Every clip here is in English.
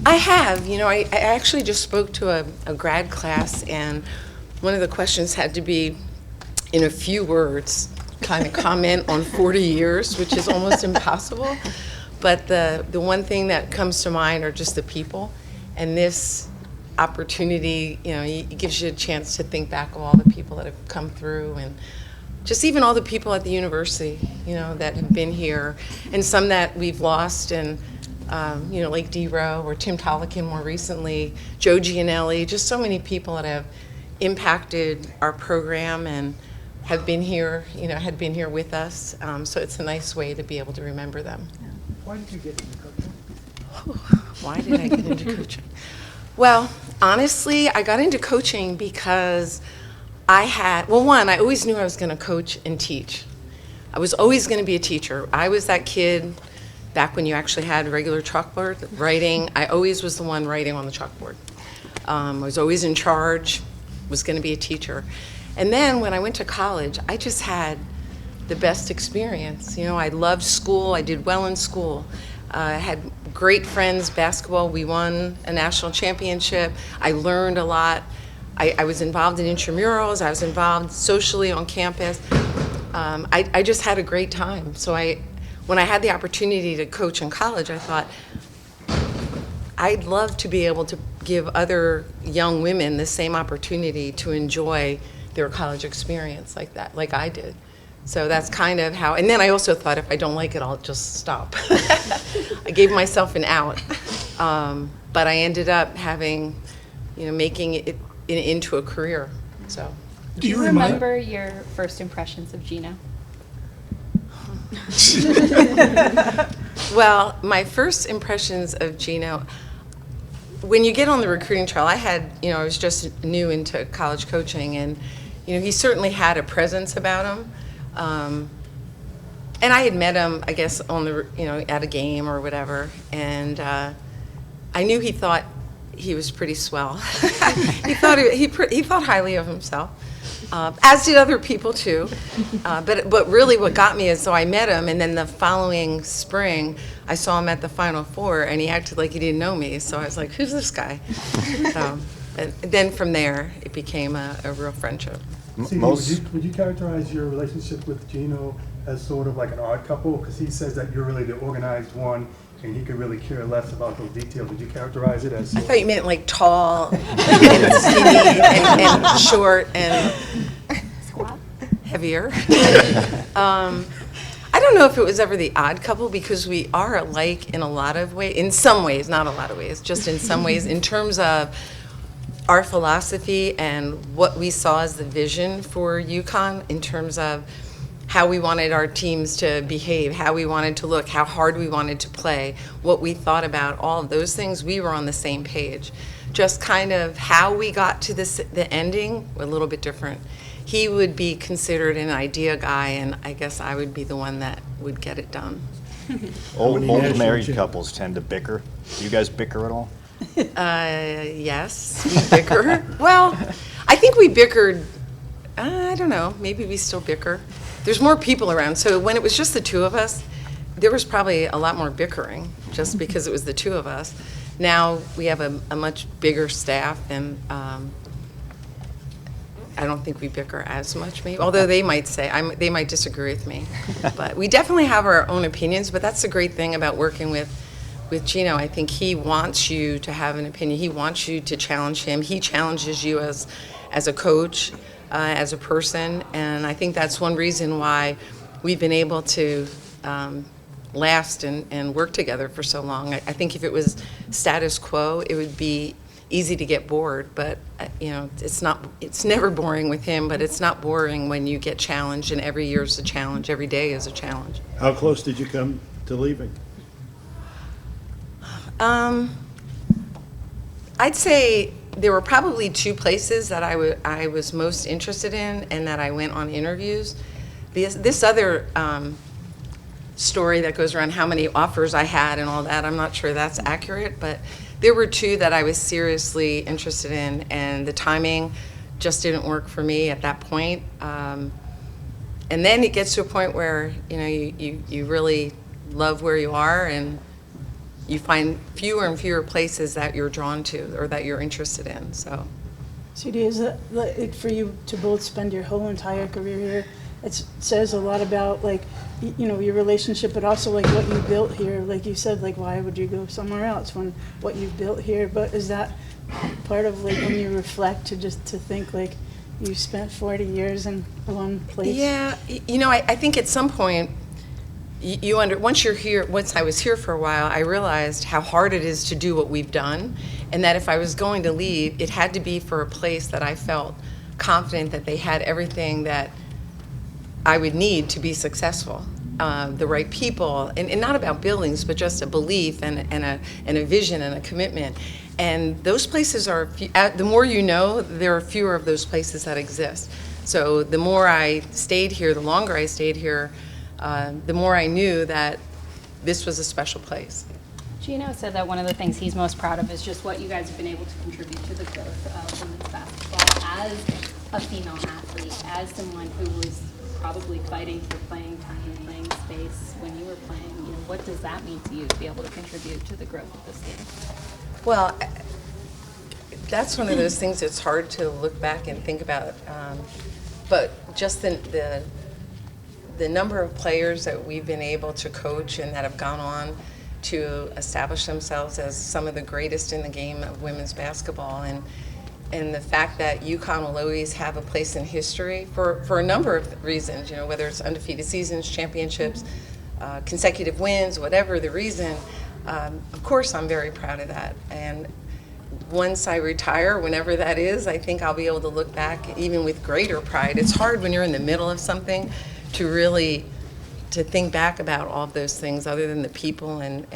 I have. I actually just spoke to a grad class, and one of the questions had to be, in a few words, kind of comment on 40 years, which is almost impossible. But the one thing that comes to mind are just the people. And this opportunity, it gives you a chance to think back of all the people that have come through, and just even all the people at the university, that have been here, and some that we've lost, and like D-Row or Tim Tolikin more recently, Joe Gianelli, just so many people that have impacted our program and have been here, had been here with us. So it's a nice way to be able to remember them. Why did you get into coaching? Why did I get into coaching? Well, honestly, I got into coaching because I always knew I was going to coach and teach. I was always going to be a teacher. I was that kid back when you actually had regular chalkboard writing. I always was the one writing on the chalkboard. I was always in charge, was going to be a teacher. And then when I went to college, I just had the best experience. I loved school. I did well in school. I had great friends, basketball. We won a national championship. I learned a lot. I was involved in intramurals. I was involved socially on campus. I just had a great time. So when I had the opportunity to coach in college, I thought, I'd love to be able to give other young women the same opportunity to enjoy their college experience like that, like I did. So that's kind of how, and then I also thought, if I don't like it, I'll just stop. I gave myself an out. But I ended up having, making it into a career, so. Do you remember your first impressions of Gino? Well, my first impressions of Gino, when you get on the recruiting trail, I was just new into college coaching, and, he certainly had a presence about him. And I had met him, I guess, on the, at a game or whatever, and I knew he thought he was pretty swell. he thought highly of himself, as did other people too. But really, what got me is, so I met him, and then the following spring, I saw him at the Final Four, and he acted like he didn't know me. So I was like, "Who's this guy?" And then from there, it became a real friendship. Would you characterize your relationship with Gino as sort of like an odd couple? Because he says that you're really the organized one, and he could really care less about those details. Would you characterize it as? I thought you meant like tall, and skinny, and short, and heavier. I don't know if it was ever the odd couple, because we are alike in a lot of ways. In some ways, not a lot of ways, just in some ways, in terms of our philosophy and what we saw as the vision for UConn, in terms of how we wanted our teams to behave, how we wanted to look, how hard we wanted to play, what we thought about, all of those things, we were on the same page. Just kind of how we got to the ending, a little bit different. He would be considered an idea guy, and I guess I would be the one that would get it done. Old married couples tend to bicker. Do you guys bicker at all? Yes, we bicker. Well, I think we bickered, I don't know, maybe we still bicker. There's more people around, so when it was just the two of us, there was probably a lot more bickering, just because it was the two of us. Now we have a much bigger staff, and I don't think we bicker as much, maybe, although they might say, they might disagree with me. But we definitely have our own opinions, but that's the great thing about working with Gino. I think he wants you to have an opinion. He wants you to challenge him. He challenges you as a coach, as a person, and I think that's one reason why we've been able to last and work together for so long. I think if it was status quo, it would be easy to get bored, but it's never boring with him, but it's not boring when you get challenged, and every year is a challenge, every day is a challenge. How close did you come to leaving? I'd say there were probably two places that I was most interested in, and that I went on interviews. This other story that goes around how many offers I had and all that, I'm not sure that's accurate, but there were two that I was seriously interested in, and the timing just didn't work for me at that point. And then it gets to a point where you really love where you are, and you find fewer and fewer places that you're drawn to or that you're interested in. So, CD, is it like for you to both spend your whole entire career here? It says a lot about like, your relationship, but also like what you built here. Like you said, like why would you go somewhere else when what you built here? But is that part of like when you reflect to think like you spent 40 years in one place? yeah, I think at some point, once you're here, once I was here for a while, I realized how hard it is to do what we've done, and that if I was going to leave, it had to be for a place that I felt confident that they had everything that I would need to be successful. The right people, and not about buildings, but just a belief and a vision and a commitment. And those places are, the more you know, there are fewer of those places that exist. So the more I stayed here, the longer I stayed here, the more I knew that this was a special place. Gino said that one of the things he's most proud of is just what you guys have been able to contribute to the growth of women's basketball as a female athlete, as someone who was probably fighting for playing time and playing space when you were playing. What does that mean to you to be able to contribute to the growth of this game? Well, that's one of those things that's hard to look back and think about. But just the number of players that we've been able to coach and that have gone on to establish themselves as some of the greatest in the game of women's basketball, and the fact that UConn will always have a place in history for a number of reasons, whether it's undefeated seasons, championships, consecutive wins, whatever the reason. Of course, I'm very proud of that. And once I retire, whenever that is, I think I'll be able to look back even with greater pride. It's hard when you're in the middle of something to really think back about all of those things other than the people and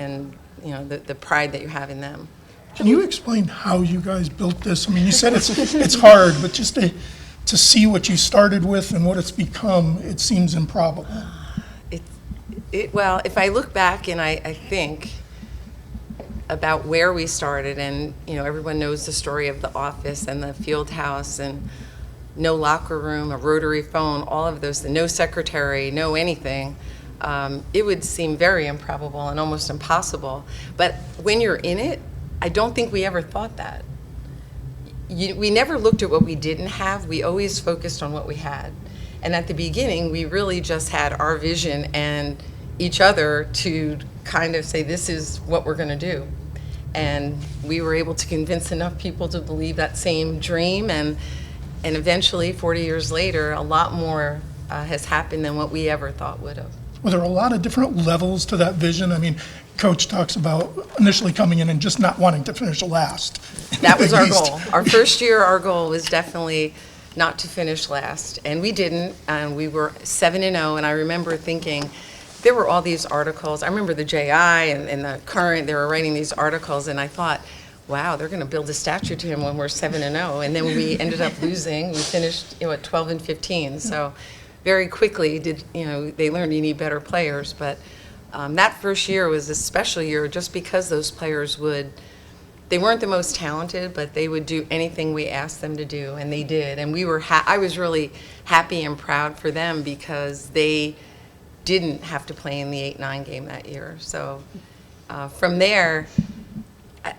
the pride that you have in them. Can you explain how you guys built this? I mean, you said it's hard, but just to see what you started with and what it's become, it seems improbable. Well, if I look back and I think about where we started, and everyone knows the story of the office and the field house and no locker room, a rotary phone, all of those, no secretary, no anything. It would seem very improbable and almost impossible. But when you're in it, I don't think we ever thought that. We never looked at what we didn't have. We always focused on what we had. And at the beginning, we really just had our vision and each other to kind of say, this is what we're going to do. And we were able to convince enough people to believe that same dream. And eventually, 40 years later, a lot more has happened than what we ever thought would have. Were there a lot of different levels to that vision? I mean, Coach talks about initially coming in and just not wanting to finish last. That was our goal. Our first year, our goal was definitely not to finish last, and we didn't. And we were 7-0, and I remember thinking, there were all these articles. I remember the JI and the Current, they were writing these articles, and I thought, wow, they're going to build a statue to him when we're 7-0. And then we ended up losing. We finished at 12-15. So very quickly they learned you need better players. But that first year was a special year just because those players they weren't the most talented, but they would do anything we asked them to do, and they did. And I was really happy and proud for them because they didn't have to play in the 8-9 game that year. So from there,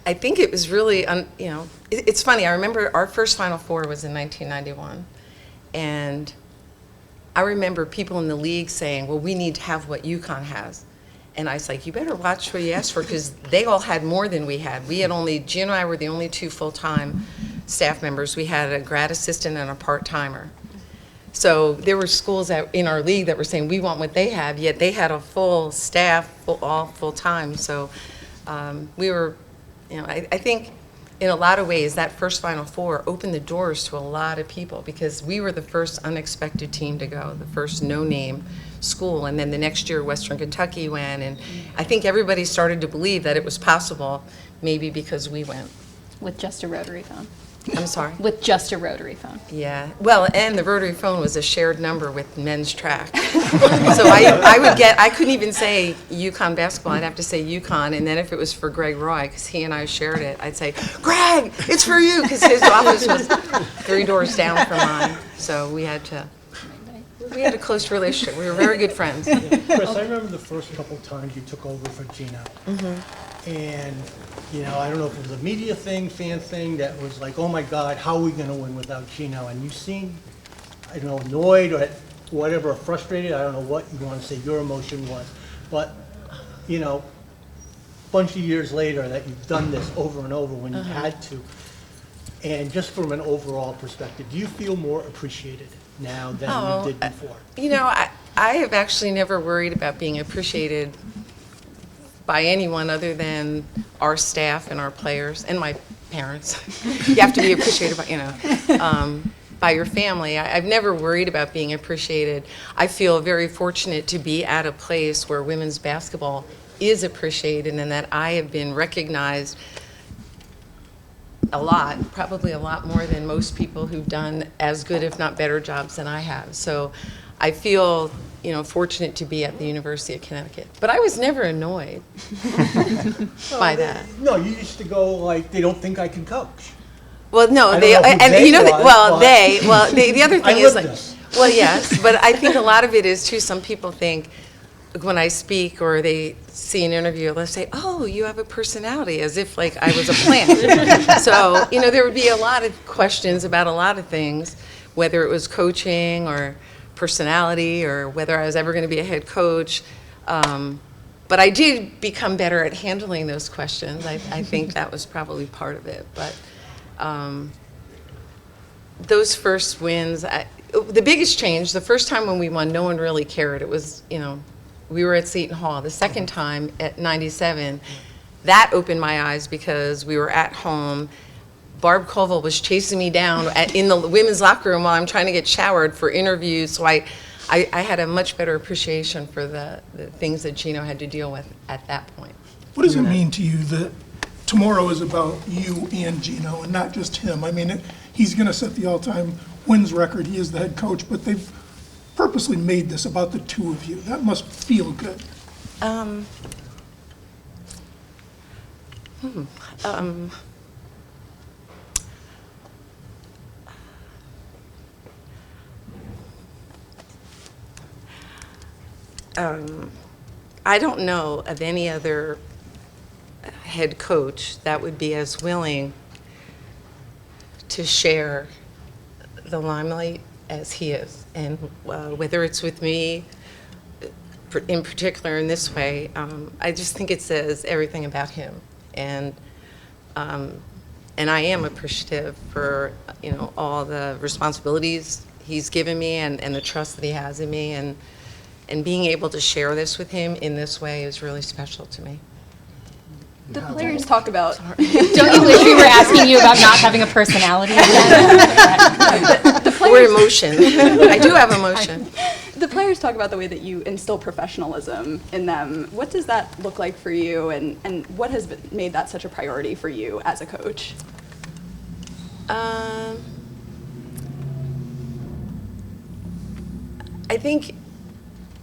I think it was really, it's funny. I remember our first Final Four was in 1991, and I remember people in the league saying, well, we need to have what UConn has. And I was like, you better watch what you ask for, because they all had more than we had. Gino and I were the only two full-time staff members. We had a grad assistant and a part-timer. So there were schools in our league that were saying, we want what they have, yet they had a full staff, all full-time. So we were, I think in a lot of ways, that first Final Four opened the doors to a lot of people, because we were the first unexpected team to go, the first no-name school. And then the next year, Western Kentucky went, and I think everybody started to believe that it was possible, maybe because we went. With just a rotary phone. I'm sorry? With just a rotary phone. Yeah. Well, and the rotary phone was a shared number with men's track. So I couldn't even say UConn basketball. I'd have to say UConn. And then if it was for Greg Roy, because he and I shared it, I'd say, Greg, it's for you, because his office was 3 doors down from mine. So we had a close relationship. We were very good friends. Chris, I remember the first couple times you took over for Gino. And, I don't know if it was a media thing, fan thing, that was like, oh my God, how are we gonna win without Gino? And you seemed, I don't know, annoyed or whatever, frustrated, I don't know what you wanna say your emotion was. But, bunch of years later that you've done this over and over when you had to. And just from an overall perspective, do you feel more appreciated now than you did before? I have actually never worried about being appreciated by anyone other than our staff and our players and my parents. You have to be appreciated by your family. I've never worried about being appreciated. I feel very fortunate to be at a place where women's basketball is appreciated and that I have been recognized a lot, probably a lot more than most people who've done as good, if not better, jobs than I have. So I feel, fortunate to be at the University of Connecticut. But I was never annoyed by that. No, you used to go like, they don't think I can coach. Well, no, I don't they, know who and they you know, was, the other I thing is lived like, this. well, yes, but I think a lot of it is too, some people think when I speak or they see an interview, they'll say, oh, you have a personality, as if like I was a plant. So, there would be a lot of questions about a lot of things, whether it was coaching or personality or whether I was ever going to be a head coach. But I did become better at handling those questions. I think that was probably part of it. But those first wins, the biggest change, the first time when we won, no one really cared. It was, we were at Seton Hall. The second time at 97, that opened my eyes because we were at home. Barb Colville was chasing me down in the women's locker room while I'm trying to get showered for interviews. So I had a much better appreciation for the things that Gino had to deal with at that point. What does it mean to you that tomorrow is about you and Gino and not just him? I mean, he's going to set the all-time wins record. He is the head coach, but they've purposely made this about the two of you. That must feel good. I don't know of any other head coach that would be as willing to share the limelight as he is. And whether it's with me in particular in this way, I just think it says everything about him. And I am appreciative for all the responsibilities he's given me and the trust that he has in me. And being able to share this with him in this way is really special to me. The players talk about. Don't you wish we were asking you about not having a personality? Or emotion. I do have emotion. The players talk about the way that you instill professionalism in them. What does that look like for you, and what has made that such a priority for you as a coach?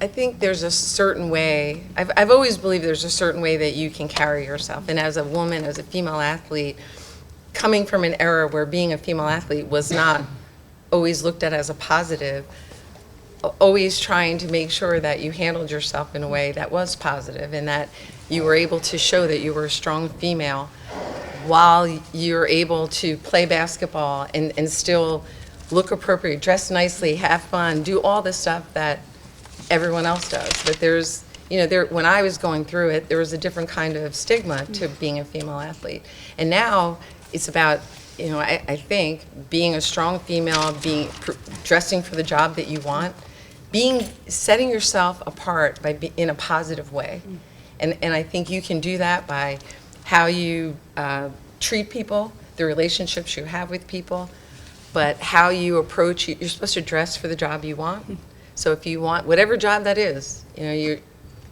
I think there's a certain way, I've always believed there's a certain way that you can carry yourself. And as a woman, as a female athlete, coming from an era where being a female athlete was not always looked at as a positive, always trying to make sure that you handled yourself in a way that was positive and that you were able to show that you were a strong female while you're able to play basketball and still look appropriate, dress nicely, have fun, do all the stuff that everyone else does. But there's, when I was going through it, there was a different kind of stigma to being a female athlete. And now it's about, I think, being a strong female, dressing for the job that you want, setting yourself apart in a positive way. And I think you can do that by how you treat people, the relationships you have with people, but how you approach, you're supposed to dress for the job you want. So if you want, whatever job that is, if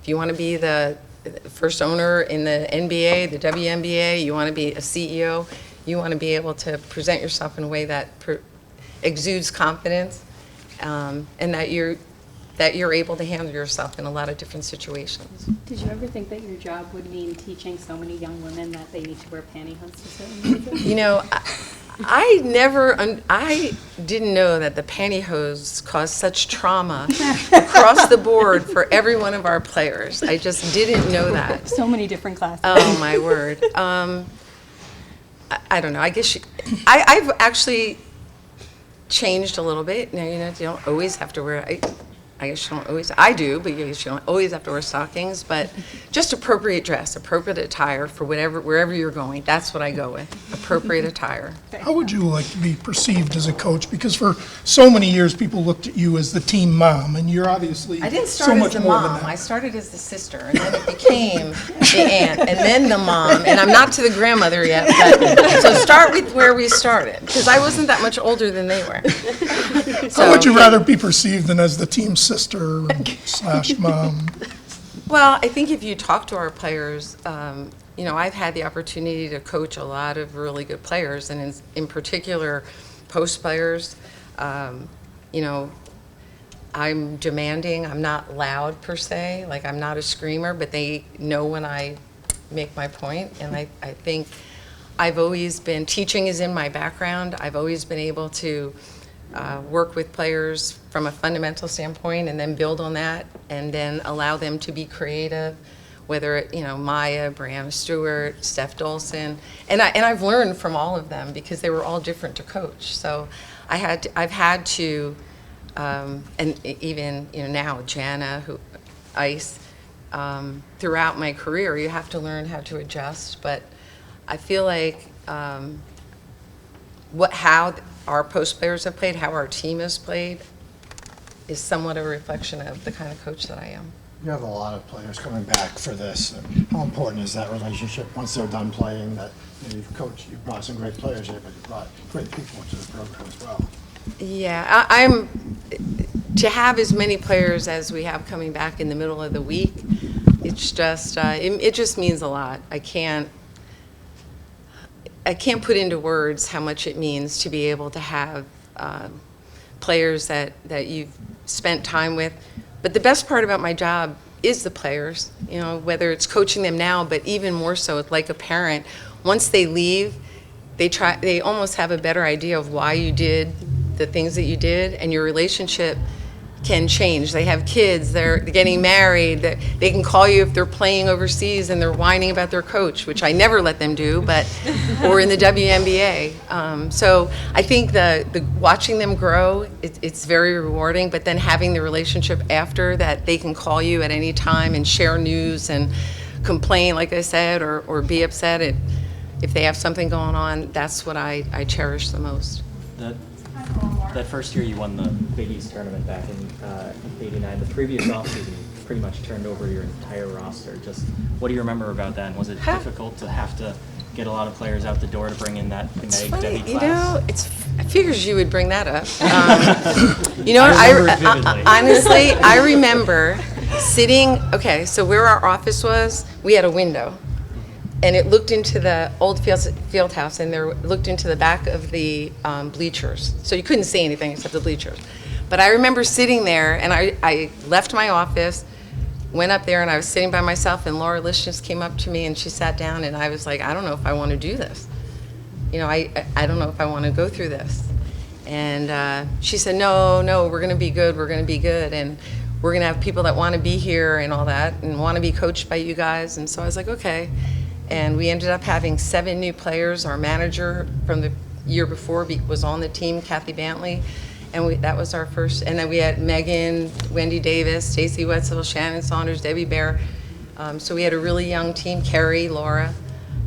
you want to be the first owner in the NBA, the WNBA, you want to be a CEO, you want to be able to present yourself in a way that exudes confidence, and that you're able to handle yourself in a lot of different situations. Did you ever think that your job would mean teaching so many young women that they need to wear pantyhose to certain places? I didn't know that the pantyhose caused such trauma across the board for every one of our players. I just didn't know that. So many different classes. Oh, my word. I don't know. I guess I've actually changed a little bit. Now, you don't always have to wear, I guess you don't always, I do, but you don't always have to wear stockings, but just appropriate dress, appropriate attire for wherever you're going. That's what I go with, appropriate attire. How would you like to be perceived as a coach? Because for so many years, people looked at you as the team mom, and you're obviously I didn't so start as much the more than mom. that. I started as the sister, and then it became the aunt, and then the mom. And I'm not to the grandmother yet, but so start with where we started, because I wasn't that much older than they were. How would you rather be perceived than as the team sister / mom? Well, I think if you talk to our players, I've had the opportunity to coach a lot of really good players, and in particular, post players. I'm demanding. I'm not loud per se. Like, I'm not a screamer, but they know when I make my point. And I think I've always been, teaching is in my background. I've always been able to work with players from a fundamental standpoint and then build on that and then allow them to be creative, whether it, Maya, Brianna Stewart, Steph Dolson. And I've learned from all of them because they were all different to coach. So I've had to, and even, now, Jana, Ice, throughout my career, you have to learn how to adjust. But I feel like how our post players have played, how our team has played, is somewhat a reflection of the kind of coach that I am. You have a lot of players coming back for this. How important is that relationship once they're done playing? That you've coached, you've brought some great players here, but you've brought great people into the program as well. Yeah, I'm to have as many players as we have coming back in the middle of the week. It's just it just means a lot. I can't put into words how much it means to be able to have players that you've spent time with. But the best part about my job is the players, whether it's coaching them now, but even more so, it's like a parent. Once they leave, they almost have a better idea of why you did the things that you did, and your relationship can change. They have kids, they're getting married, they can call you if they're playing overseas and they're whining about their coach, which I never let them do, or in the WNBA. So I think the watching them grow, it's very rewarding, but then having the relationship after that, they can call you at any time and share news and complain, like I said, or be upset if they have something going on. That's what I cherish the most. That first year you won the Big East tournament back in '89, the previous offseason you pretty much turned over your entire roster. Just what do you remember about that? And was it difficult to have to get a lot of players out the door to bring in that Meg Debbie class? I figures you would bring that up. Honestly, I remember sitting, so where our office was, we had a window. And it looked into the old field house, and looked into the back of the bleachers. So you couldn't see anything except the bleachers. But I remember sitting there, and I left my office, went up there, and I was sitting by myself, and Laura Lishnas came up to me, and she sat down, and I was like, I don't know if I want to do this. I don't know if I want to go through this. And she said, no, we're going to be good, and we're going to have people that want to be here and all that, and want to be coached by you guys. And so I was like, okay. And we ended up having 7 new players. Our manager from the year before was on the team, Kathy Bantley, and that was our first. And then we had Megan, Wendy Davis, Stacey Wetzel, Shannon Saunders, Debbie Bear. So we had a really young team, Carrie, Laura,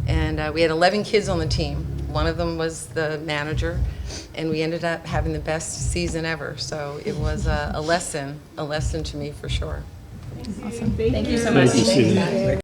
and we had 11 kids on the team. One of them was the manager, and we ended up having the best season ever. So it was a lesson to me for sure. Awesome. Thank you so much.